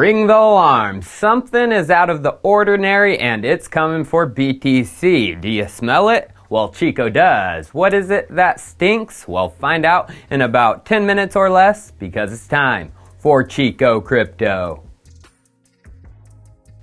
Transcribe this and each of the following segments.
Ring the alarm. Something is out of the ordinary and it's coming for BTC. Do you smell it? Well, Chico does. What is it that stinks? Well, find out in about 10 minutes or less because it's time for Chico Crypto.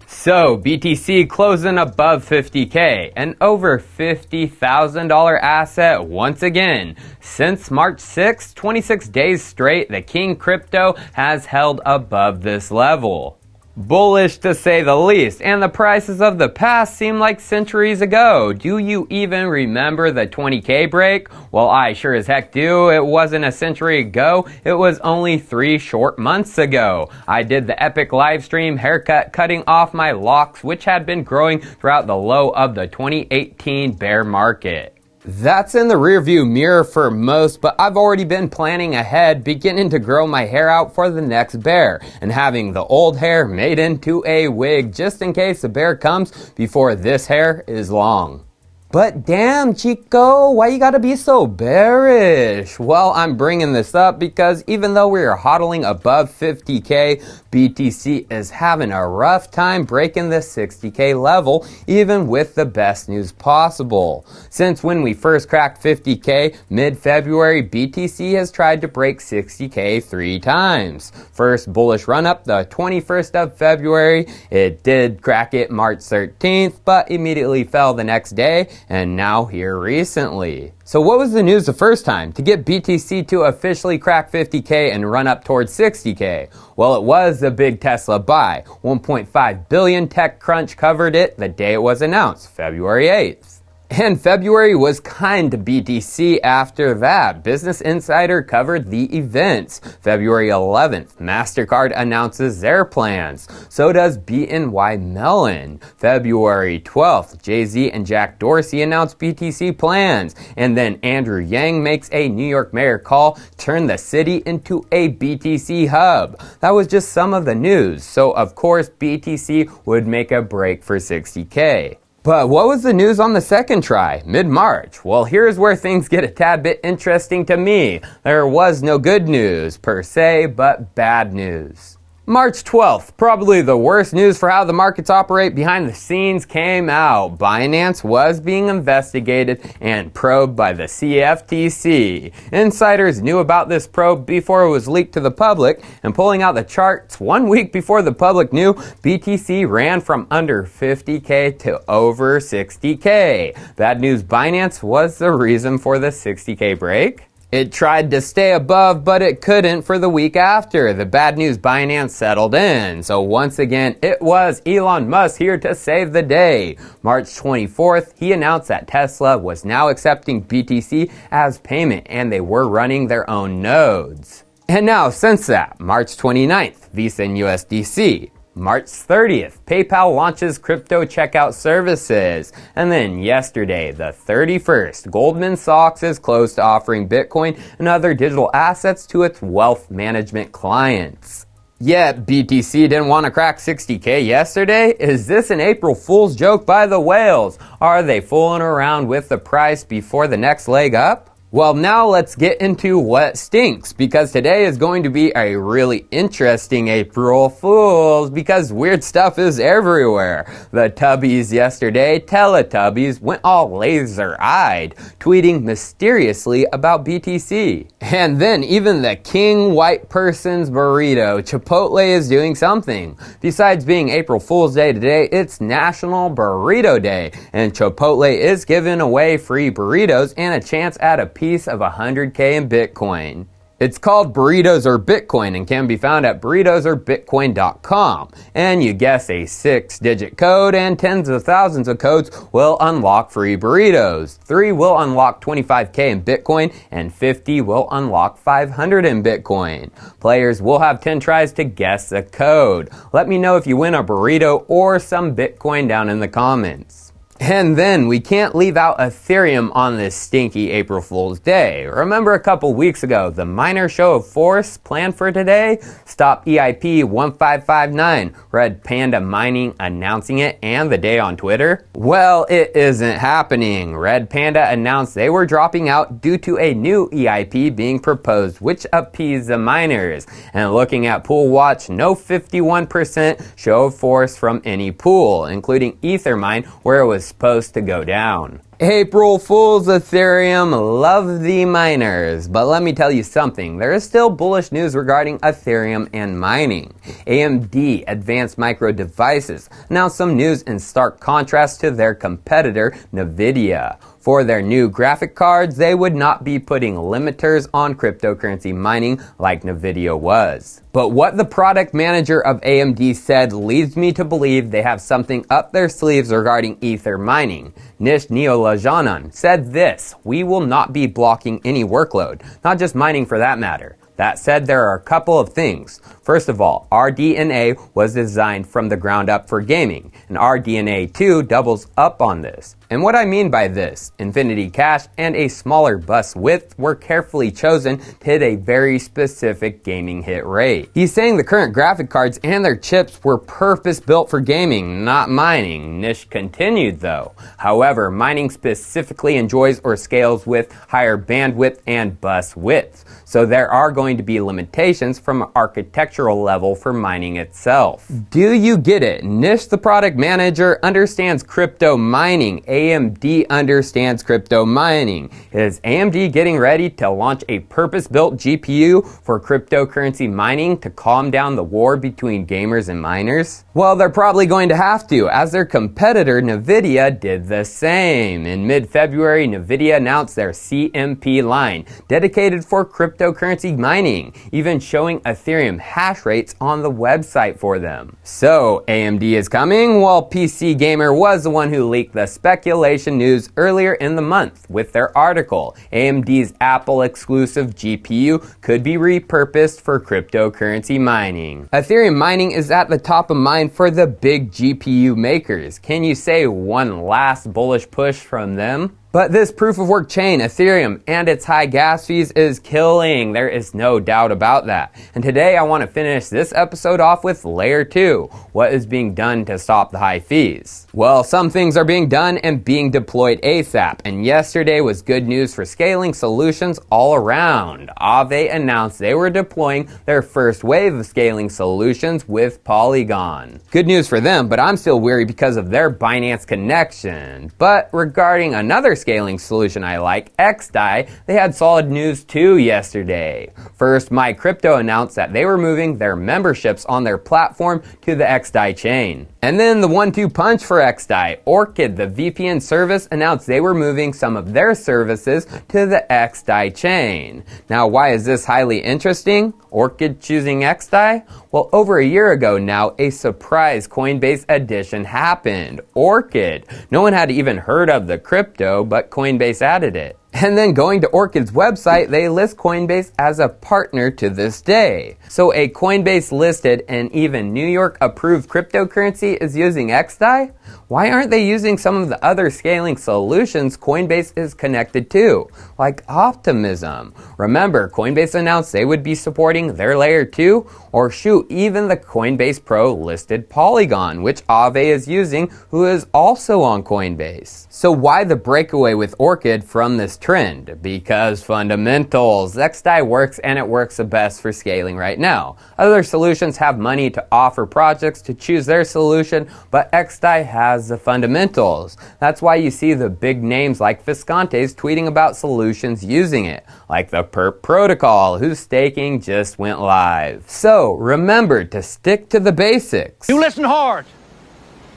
So, BTC closing above 50K, an over $50,000 asset once again. Since March 6, 26 days straight, the King Crypto has held above this level. Bullish to say the least, and the prices of the past seem like centuries ago. Do you even remember the 20K break? Well, I sure as heck do. It wasn't a century ago, it was only 3 short months ago. I did the epic live stream haircut cutting off my locks, which had been growing throughout the low of the 2018 bear market. That's in the rearview mirror for most, but I've already been planning ahead, beginning to grow my hair out for the next bear, and having the old hair made into a wig just in case the bear comes before this hair is long. But damn, Chico, why you gotta be so bearish? Well, I'm bringing this up because even though we are hodling above 50K, BTC is having a rough time breaking the 60K level, even with the best news possible. Since when we first cracked 50K mid-February, BTC has tried to break 60K 3 times. First bullish run up the 21st of February, it did crack it March 13th, but immediately fell the next day, and now here recently. So what was the news the first time to get BTC to officially crack 50K and run up towards 60K? Well, it was the big Tesla buy. 1.5 billion TechCrunch covered it the day it was announced, February 8th. And February was kind to BTC after that. Business Insider covered the events. February 11th, MasterCard announces their plans. So does BNY Mellon. February 12th, Jay-Z and Jack Dorsey announce BTC plans. And then Andrew Yang makes a New York mayor call, turn the city into a BTC hub. That was just some of the news. So of course BTC would make a break for 60K. But what was the news on the second try, mid-March? Well, here's where things get a tad bit interesting to me. There was no good news, per se, but bad news. March 12th, probably the worst news for how the markets operate behind the scenes came out. Binance was being investigated and probed by the CFTC. Insiders knew about this probe before it was leaked to the public, and pulling out the charts 1 week before the public knew, BTC ran from under 50K to over 60K. Bad news, Binance was the reason for the 60K break. It tried to stay above, but it couldn't for the week after. The bad news, Binance settled in. So once again, it was Elon Musk here to save the day. March 24th, he announced that Tesla was now accepting BTC as payment, and they were running their own nodes. And now, since that, March 29th, Visa and USDC. March 30th, PayPal launches crypto checkout services. And then yesterday, the 31st, Goldman Sachs is close to offering Bitcoin and other digital assets to its wealth management clients. Yet, BTC didn't want to crack 60K yesterday? Is this an April Fool's joke by the whales? Are they fooling around with the price before the next leg up? Well, now let's get into what stinks, because today is going to be a really interesting April Fools, because weird stuff is everywhere. The Tubbies yesterday, Teletubbies, went all laser-eyed, tweeting mysteriously about BTC. And then even the king white person's burrito, Chipotle, is doing something. Besides being April Fool's Day today, it's National Burrito Day, and Chipotle is giving away free burritos and a chance at a piece of 100K in Bitcoin. It's called Burritos or Bitcoin and can be found at burritosorbitcoin.com. And you guess a 6-digit code and tens of thousands of codes will unlock free burritos. 3 will unlock 25K in Bitcoin and 50 will unlock 500 in Bitcoin. Players will have 10 tries to guess the code. Let me know if you win a burrito or some Bitcoin down in the comments. And then we can't leave out Ethereum on this stinky April Fool's Day. Remember a couple weeks ago, the miner show of force planned for today? Stop EIP 1559, Red Panda Mining announcing it and the day on Twitter? Well, it isn't happening. Red Panda announced they were dropping out due to a new EIP being proposed, which appeased the miners. And looking at Pool Watch, no 51% show of force from any pool, including Ethermine, where it was supposed to go down. April Fool's Ethereum, love the miners. But let me tell you something, there is still bullish news regarding Ethereum and mining. AMD, Advanced Micro Devices, announced some news in stark contrast to their competitor, Nvidia. For their new graphic cards, they would not be putting limiters on cryptocurrency mining like Nvidia was. But what the product manager of AMD said leads me to believe they have something up their sleeves regarding Ether mining. Nish Neolajanan said this: "We will not be blocking any workload, not just mining for that matter. That said, there are a couple of things. First of all, RDNA was designed from the ground up for gaming, and RDNA 2 doubles up on this. And what I mean by this, Infinity Cache and a smaller bus width were carefully chosen to hit a very specific gaming hit rate." He's saying the current graphic cards and their chips were purpose-built for gaming, not mining. Nish continued though. However, mining specifically enjoys or scales with higher bandwidth and bus width. So there are going to be limitations from an architectural level for mining itself. Do you get it? Nish, the product manager, understands crypto mining. AMD understands crypto mining. Is AMD getting ready to launch a purpose-built GPU for cryptocurrency mining to calm down the war between gamers and miners? Well, they're probably going to have to, as their competitor Nvidia did the same. In mid-February, Nvidia announced their CMP line, dedicated for cryptocurrency mining, even showing Ethereum hash rates on the website for them. So, AMD is coming? Well, PC Gamer was the one who leaked the speculation news earlier in the month with their article. AMD's Apple exclusive GPU could be repurposed for cryptocurrency mining. Ethereum mining is at the top of mind for the big GPU makers. Can you say one last bullish push from them? But this proof of work chain, Ethereum, and its high gas fees is killing. There is no doubt about that. And today I want to finish this episode off with layer 2. What is being done to stop the high fees? Well, some things are being done and being deployed ASAP. And yesterday was good news for scaling solutions all around. Aave announced they were deploying their first wave of scaling solutions with Polygon. Good news for them, but I'm still weary because of their Binance connection. But regarding another scaling solution I like, XDAI, they had solid news too yesterday. First, MyCrypto announced that they were moving their memberships on their platform to the XDAI chain. And then the 1-2 punch for XDAI, Orchid, the VPN service, announced they were moving some of their services to the XDAI chain. Now, why is this highly interesting? Orchid choosing XDAI? Well, over a year ago now, a surprise Coinbase addition happened. Orchid. No one had even heard of the crypto, but Coinbase added it. And then going to Orchid's website, they list Coinbase as a partner to this day. So a Coinbase listed and even New York approved cryptocurrency is using XDAI? Why aren't they using some of the other scaling solutions Coinbase is connected to, like Optimism? Remember, Coinbase announced they would be supporting their layer 2, or shoot, even the Coinbase Pro listed Polygon, which Aave is using, who is also on Coinbase. So why the breakaway with Orchid from this trend? Because fundamentals. XDAI works, and it works the best for scaling right now. Other solutions have money to offer projects to choose their solution, but XDAI has the fundamentals. That's why you see the big names like Viscontes tweeting about solutions using it, like the Perp protocol, whose staking just went live. So remember to stick to the basics. You listen hard.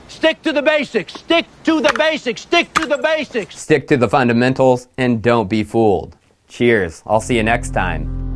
Stick to the basics. Stick to the basics. Stick to the basics. Stick to the fundamentals and don't be fooled. Cheers. I'll see you next time.